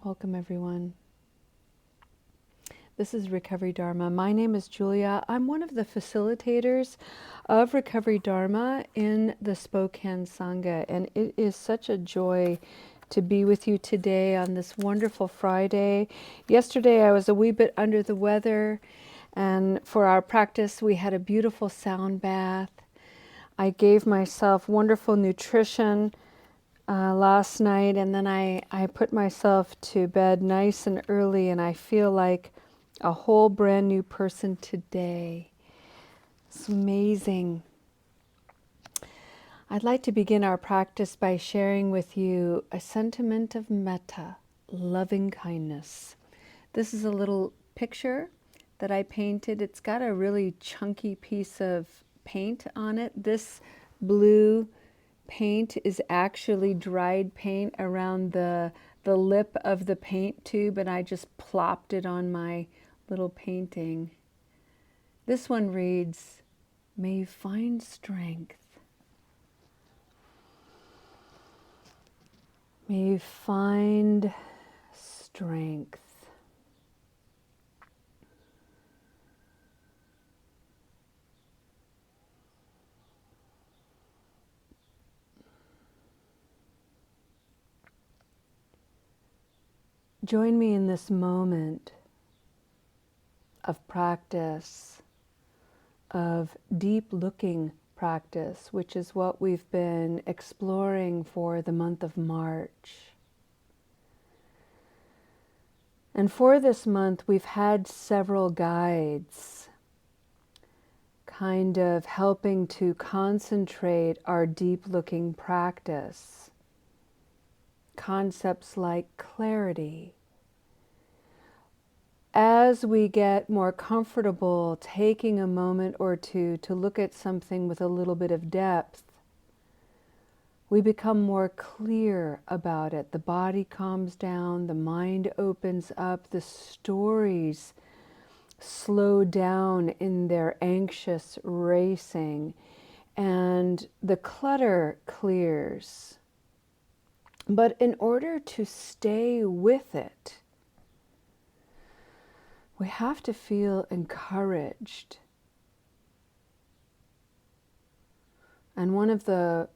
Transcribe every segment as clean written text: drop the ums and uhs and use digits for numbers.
Welcome, everyone. This is Recovery Dharma. My name is Julia. I'm one of the facilitators of Recovery Dharma in the Spokane Sangha, and it is such a joy to be with you today on this wonderful Friday. Yesterday, I was a wee bit under the weather, and for our practice, we had a beautiful sound bath. I gave myself wonderful nutrition last night, and then I put myself to bed nice and early, and I feel like a whole brand new person today. It's amazing. I'd like to begin our practice by sharing with you a sentiment of metta, loving kindness. This is a little picture that I painted. It's got a really chunky piece of paint on it. This blue paint is actually dried paint around the lip of the paint tube, and I just plopped it on my little painting. This one reads, "May you find strength. May you find strength." Join me in this moment of practice, of deep looking practice, which is what we've been exploring for the month of March. And for this month, we've had several guides kind of helping to concentrate our deep looking practice. Concepts like clarity. As we get more comfortable taking a moment or two to look at something with a little bit of depth, we become more clear about it. The body calms down, the mind opens up, the stories slow down in their anxious racing, and the clutter clears. But in order to stay with it, we have to feel encouraged. And one of the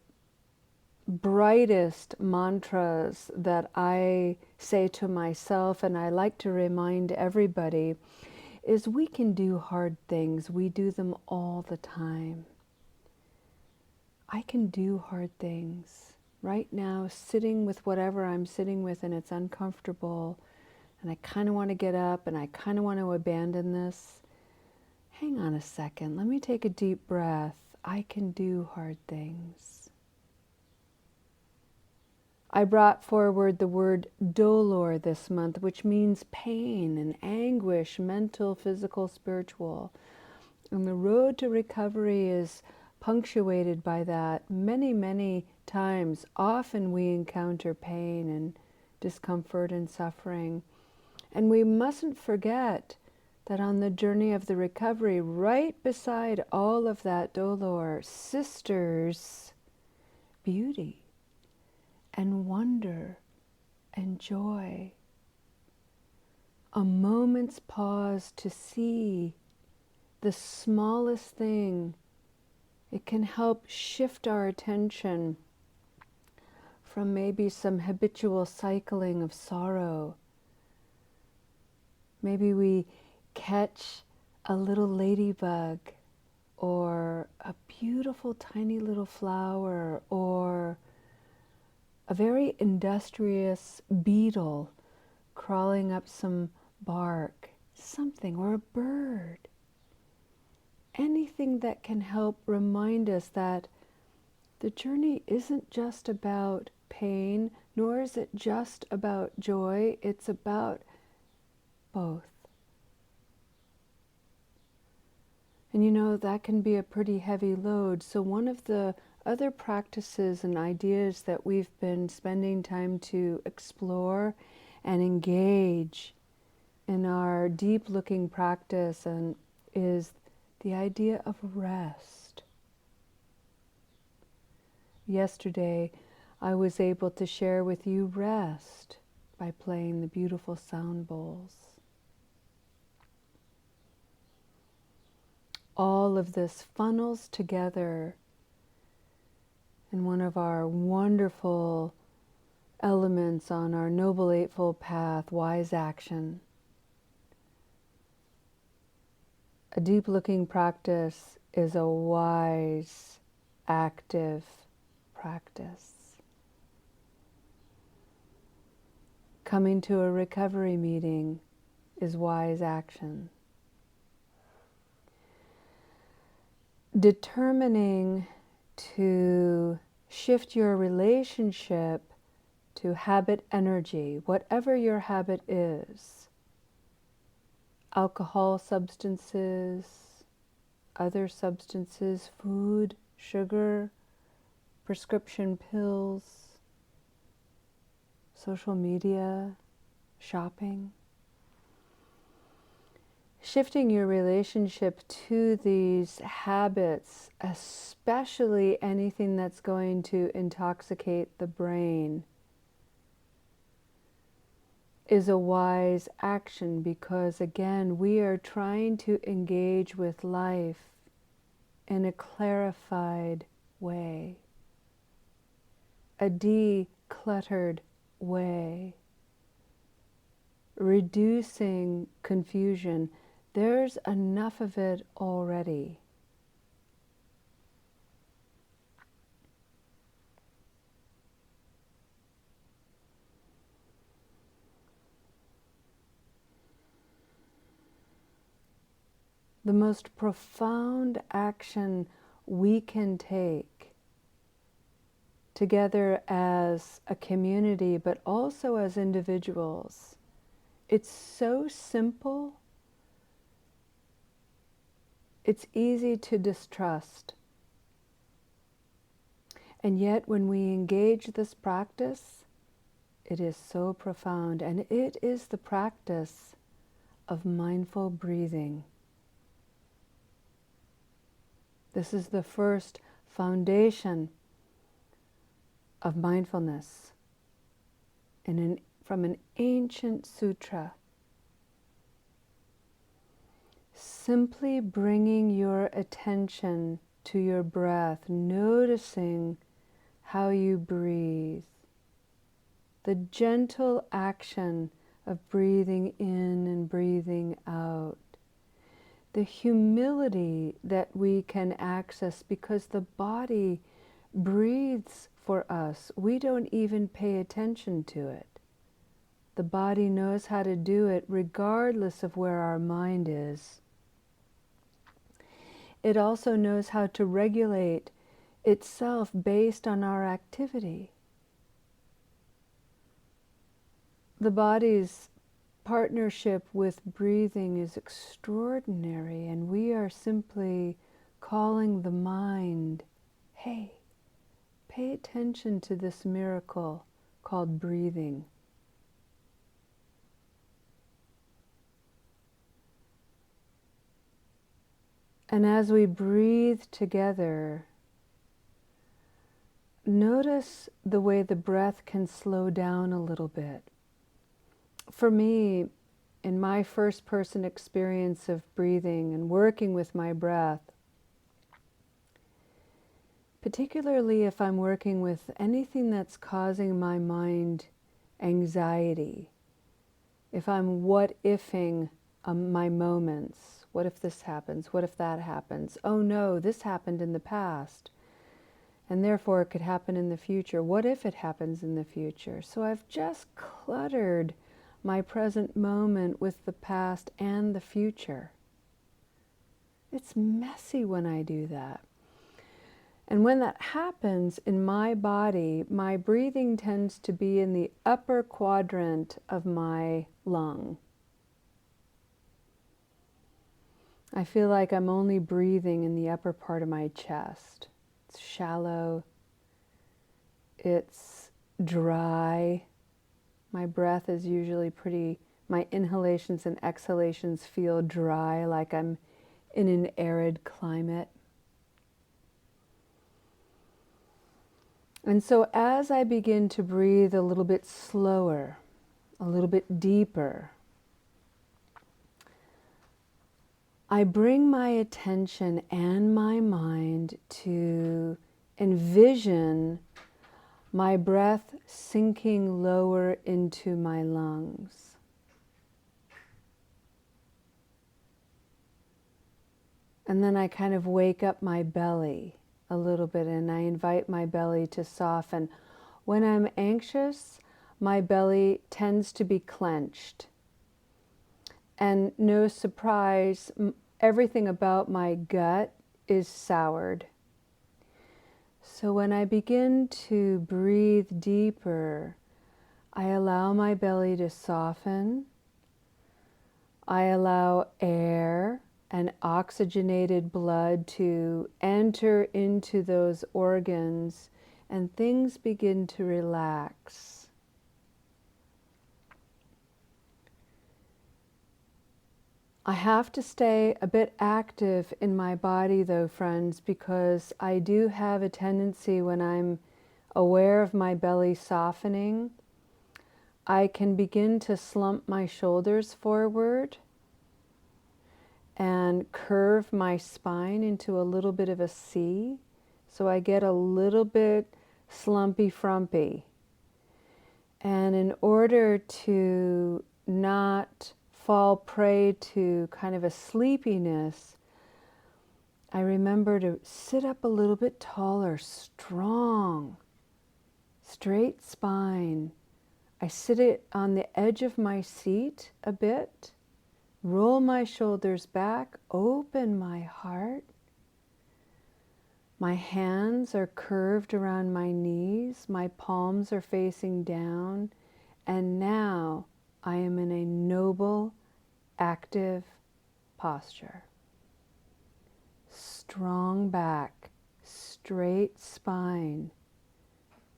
brightest mantras that I say to myself, and I like to remind everybody, is we can do hard things. We do them all the time. I can do hard things. Right now, sitting with whatever I'm sitting with and it's uncomfortable, and I kind of want to get up and I kind of want to abandon this. Hang on a second. Let me take a deep breath. I can do hard things. I brought forward the word dolor this month, which means pain and anguish, mental, physical, spiritual. And the road to recovery is punctuated by that many, many times. Often we encounter pain and discomfort and suffering. And we mustn't forget that on the journey of the recovery, right beside all of that dolor, sisters, beauty and wonder and joy. A moment's pause to see the smallest thing. It can help shift our attention from maybe some habitual cycling of sorrow. Maybe we catch a little ladybug or a beautiful tiny little flower or a very industrious beetle crawling up some bark, something, or a bird. Anything that can help remind us that the journey isn't just about pain, nor is it just about joy. It's about both. And you know, that can be a pretty heavy load. So one of the other practices and ideas that we've been spending time to explore and engage in our deep looking practice and is the idea of rest. Yesterday, I was able to share with you rest. by playing the beautiful sound bowls. All of this funnels together in one of our wonderful elements on our Noble Eightfold Path, wise action. A deep-looking practice is a wise, active practice. Coming to a recovery meeting is wise action. Determining to shift your relationship to habit energy, whatever your habit is, alcohol, substances, other substances, food, sugar, prescription pills, social media, shopping. Shifting your relationship to these habits, especially anything that's going to intoxicate the brain, is a wise action because, again, we are trying to engage with life in a clarified way, a decluttered way, reducing confusion. There's enough of it already. The most profound action we can take together as a community, but also as individuals, it's so simple. It's easy to distrust. And yet when we engage this practice, it is so profound, and it is the practice of mindful breathing. This is the first foundation of mindfulness from an ancient sutra. Simply bringing your attention to your breath, noticing how you breathe, the gentle action of breathing in and breathing out, the humility that we can access because the body breathes for us. We don't even pay attention to it. The body knows how to do it regardless of where our mind is. It also knows how to regulate itself based on our activity. The body's partnership with breathing is extraordinary, and we are simply calling the mind, hey, pay attention to this miracle called breathing. And as we breathe together, notice the way the breath can slow down a little bit. For me, in my first person experience of breathing and working with my breath, particularly if I'm working with anything that's causing my mind anxiety, if I'm what-ifing my moments, what if this happens? What if that happens? Oh no, this happened in the past, and therefore it could happen in the future. What if it happens in the future? So I've just cluttered my present moment with the past and the future. It's messy when I do that. And when that happens in my body, my breathing tends to be in the upper quadrant of my lung. I feel like I'm only breathing in the upper part of my chest. It's shallow. It's dry. My breath is usually my inhalations and exhalations feel dry, like I'm in an arid climate. And so as I begin to breathe a little bit slower, a little bit deeper. I bring my attention and my mind to envision my breath sinking lower into my lungs. And then I kind of wake up my belly a little bit and I invite my belly to soften. When I'm anxious, my belly tends to be clenched. And no surprise, everything about my gut is soured. So when I begin to breathe deeper, I allow my belly to soften. I allow air and oxygenated blood to enter into those organs and things begin to relax. I have to stay a bit active in my body though, friends, because I do have a tendency when I'm aware of my belly softening, I can begin to slump my shoulders forward and curve my spine into a little bit of a C. So I get a little bit slumpy frumpy. And in order to not fall prey to kind of a sleepiness, I remember to sit up a little bit taller, strong, straight spine. I sit it on the edge of my seat a bit, roll my shoulders back, open my heart. My hands are curved around my knees, my palms are facing down, and now I am in a noble, active posture. Strong back, straight spine,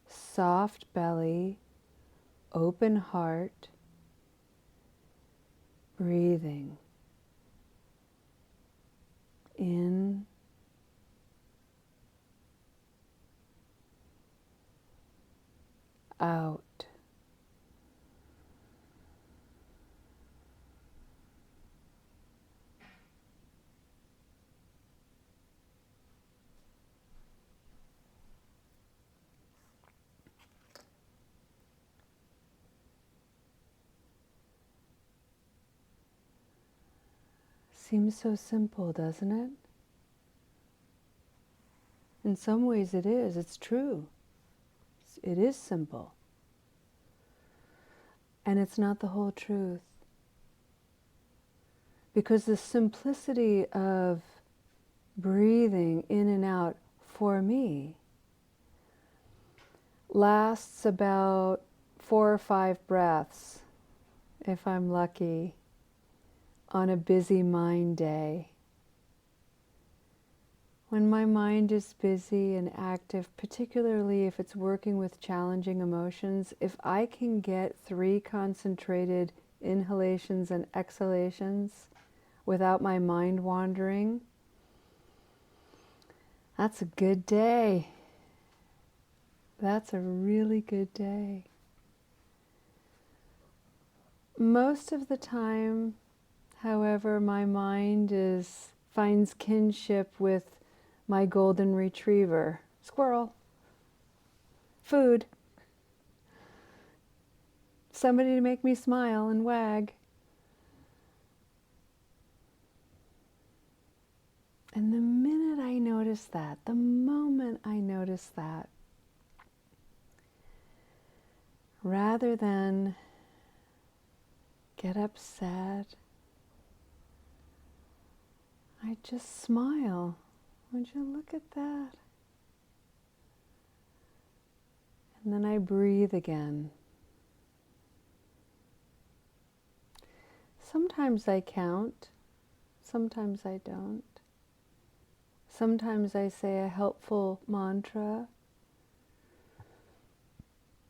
soft belly, open heart, breathing in, out. Seems so simple, doesn't it? In some ways it is. It's true. It is simple. And it's not the whole truth. Because the simplicity of breathing in and out for me lasts about 4 or 5 breaths, if I'm lucky, on a busy mind day. When my mind is busy and active, particularly if it's working with challenging emotions, if I can get 3 concentrated inhalations and exhalations without my mind wandering, that's a good day. That's a really good day. Most of the time, however, my mind finds kinship with my golden retriever. Squirrel. Food. Somebody to make me smile and wag. And the minute I notice that, the moment I notice that, rather than get upset, I just smile. Would you look at that? And then I breathe again. Sometimes I count, sometimes I don't. Sometimes I say a helpful mantra.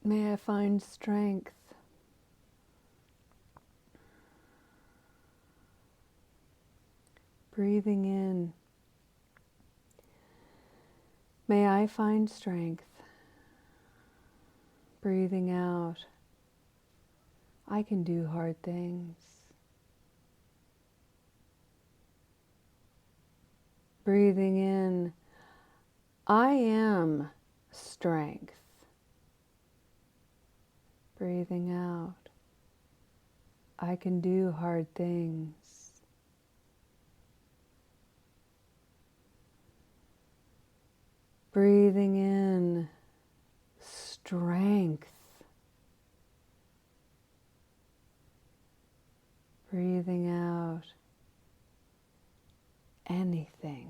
May I find strength. Breathing in. May I find strength. Breathing out. I can do hard things. Breathing in, I am strength. Breathing out, I can do hard things. Breathing in, strength. Breathing out, anything.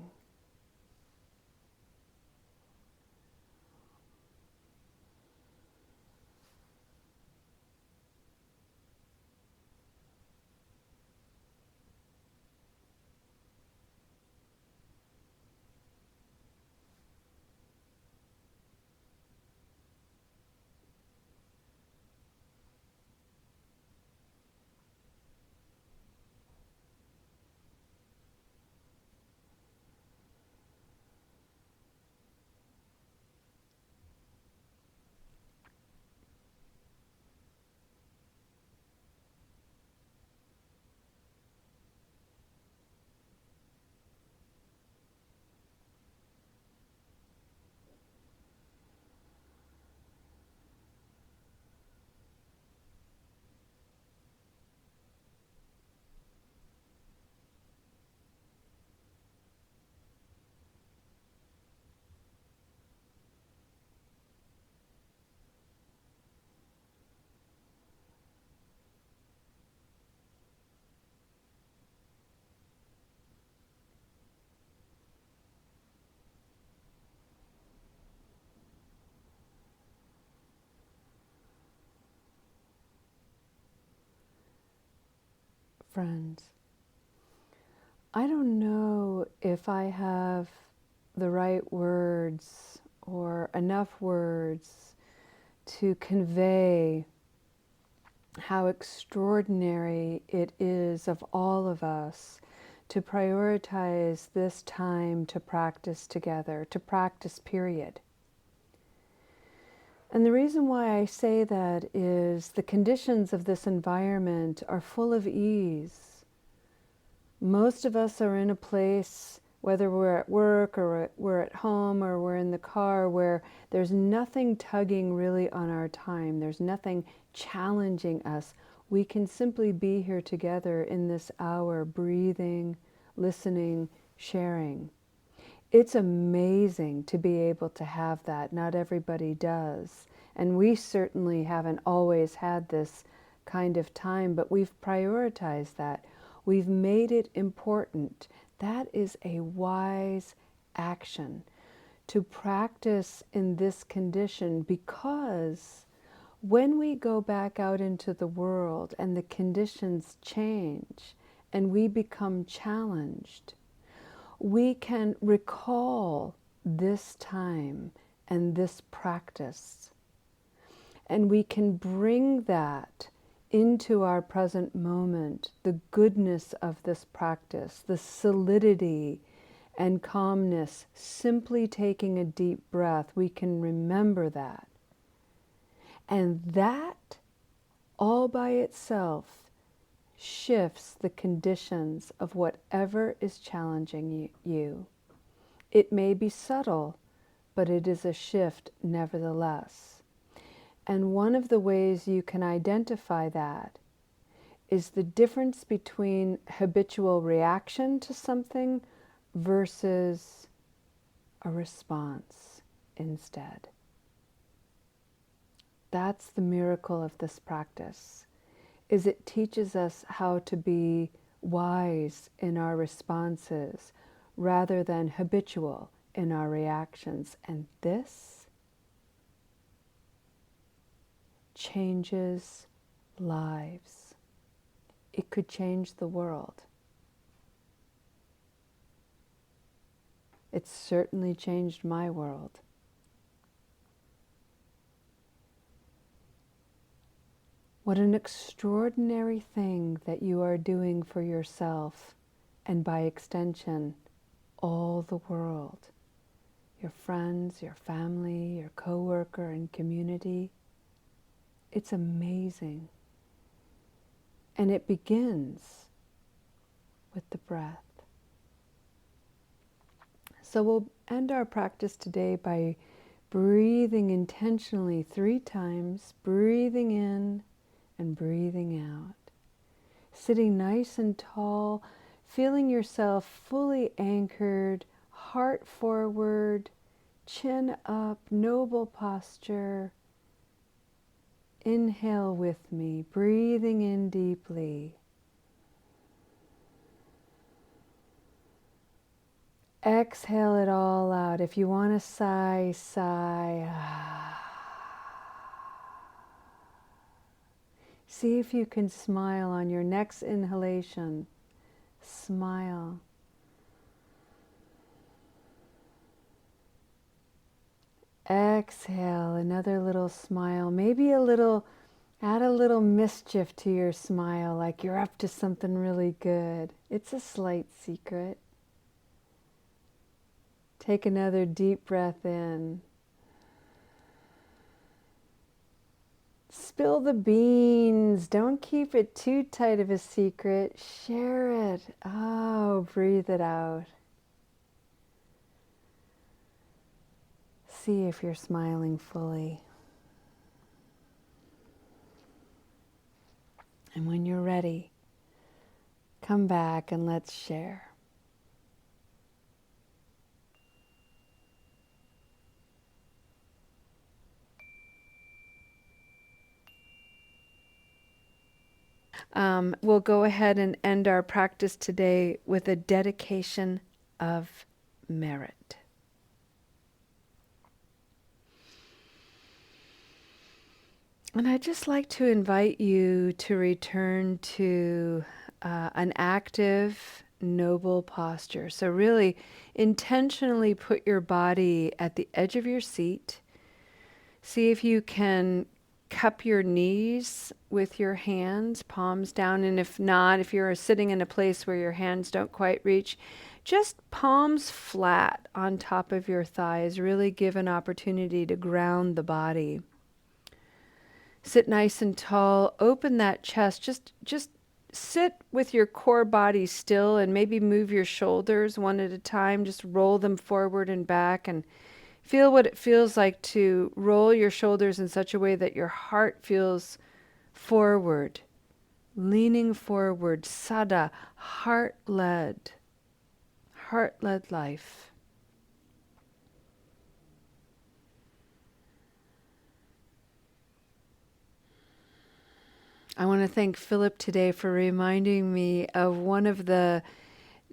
Friends, I don't know if I have the right words or enough words to convey how extraordinary it is of all of us to prioritize this time to practice together, to practice, period. And the reason why I say that is the conditions of this environment are full of ease. Most of us are in a place, whether we're at work or we're at home or we're in the car, where there's nothing tugging really on our time. There's nothing challenging us. We can simply be here together in this hour, breathing, listening, sharing. It's amazing to be able to have that. Not everybody does. And we certainly haven't always had this kind of time, but we've prioritized that. We've made it important. That is a wise action to practice in this condition, because when we go back out into the world and the conditions change and we become challenged, we can recall this time and this practice, and we can bring that into our present moment, the goodness of this practice, the solidity and calmness, simply taking a deep breath. We can remember that. And that all by itself shifts the conditions of whatever is challenging you. It may be subtle, but it is a shift nevertheless. And one of the ways you can identify that is the difference between habitual reaction to something versus a response instead. That's the miracle of this practice, is it teaches us how to be wise in our responses rather than habitual in our reactions. And this changes lives. It could change the world. It's certainly changed my world. What an extraordinary thing that you are doing for yourself, and by extension, all the world. Your friends, your family, your coworker and community. It's amazing. And it begins with the breath. So we'll end our practice today by breathing intentionally 3 times, breathing in and breathing out. Sitting nice and tall, feeling yourself fully anchored, heart forward, chin up, noble posture. Inhale with me, breathing in deeply. Exhale it all out. If you want to sigh, sigh. See if you can smile on your next inhalation. Smile. Exhale, another little smile. Maybe add a little mischief to your smile, like you're up to something really good. It's a slight secret. Take another deep breath in. Spill the beans. Don't keep it too tight of a secret. Share it. Oh, breathe it out. See if you're smiling fully. And when you're ready, come back and let's share. We'll go ahead and end our practice today with a dedication of merit. And I'd just like to invite you to return to an active, noble posture. So really intentionally put your body at the edge of your seat. See if you can cup your knees with your hands, palms down. And if not, if you're sitting in a place where your hands don't quite reach, just palms flat on top of your thighs. Really give an opportunity to ground the body. Sit nice and tall, open that chest, just sit with your core body still and maybe move your shoulders one at a time, just roll them forward and back and feel what it feels like to roll your shoulders in such a way that your heart feels forward, leaning forward, sada, heart-led life. I want to thank Philip today for reminding me of one of the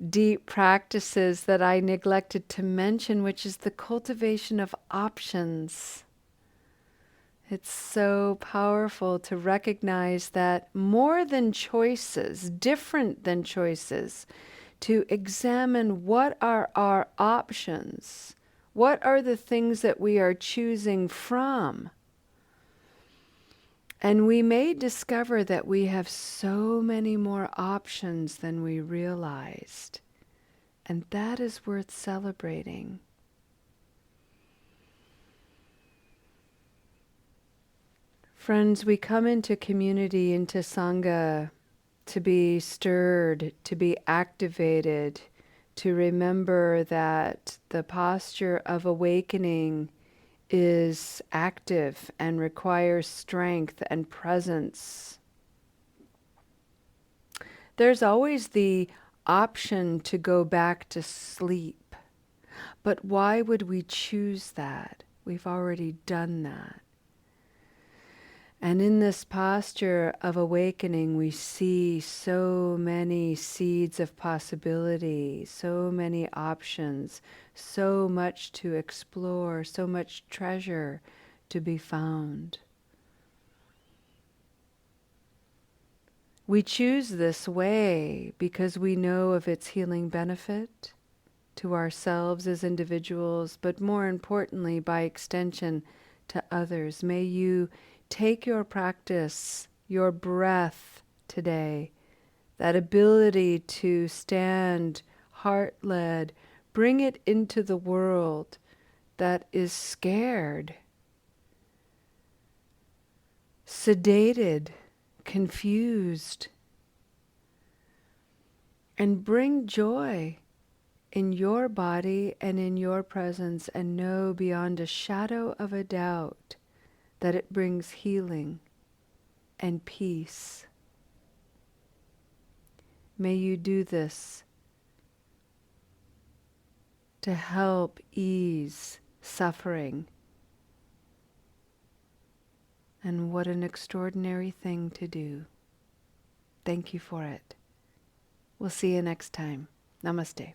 deep practices that I neglected to mention, which is the cultivation of options. It's so powerful to recognize that more than choices, different than choices, to examine what are our options, what are the things that we are choosing from. And we may discover that we have so many more options than we realized. And that is worth celebrating. Friends, we come into community, into Sangha, to be stirred, to be activated, to remember that the posture of awakening is active and requires strength and presence. There's always the option to go back to sleep. But why would we choose that? We've already done that. And in this posture of awakening, we see so many seeds of possibility, so many options, so much to explore, so much treasure to be found. We choose this way because we know of its healing benefit to ourselves as individuals, but more importantly, by extension, to others. May you take your practice, your breath today, that ability to stand heart-led, bring it into the world that is scared, sedated, confused, and bring joy in your body and in your presence, and know beyond a shadow of a doubt that it brings healing and peace. May you do this to help ease suffering. And what an extraordinary thing to do. Thank you for it. We'll see you next time. Namaste.